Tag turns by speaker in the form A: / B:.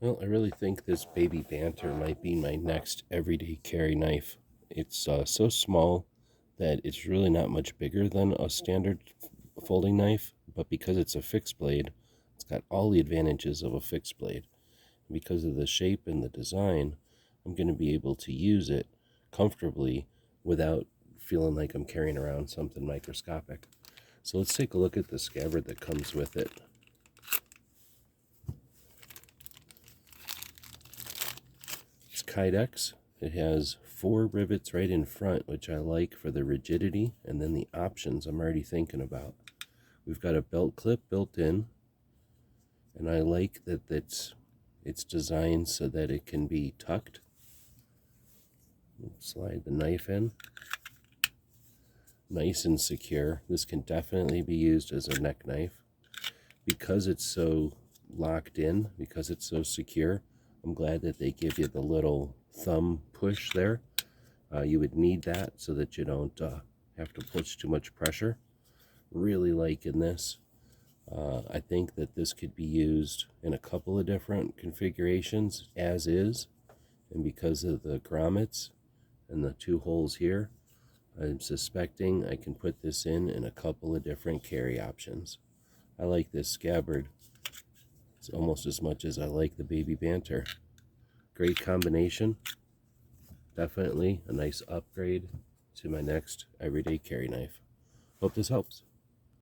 A: Well, I really think this baby Banter might be my next everyday carry knife. It's so small that it's really not much bigger than a standard folding knife, but because it's a fixed blade, it's got all the advantages of a fixed blade. And because of the shape and the design, I'm going to be able to use it comfortably without feeling like I'm carrying around something microscopic. So let's take a look at the scabbard that comes with it. It's Kydex. It has 4 rivets right in front, which I like for the rigidity, and then the options I'm already thinking about. We've got a belt clip built in, and I like that it's designed so that it can be tucked. Slide the knife in. Nice and secure. This can definitely be used as a neck knife. Because it's so locked in, because it's so secure, I'm glad that they give you the little thumb push there. You would need that so that you don't have to push too much pressure. Really liking this. I think that this could be used in a couple of different configurations as is, and because of the grommets and the 2 holes here, I'm suspecting I can put this in a couple of different carry options. I like this scabbard. It's almost as much as I like the baby Banter. Great combination. Definitely a nice upgrade to my next everyday carry knife. Hope this helps.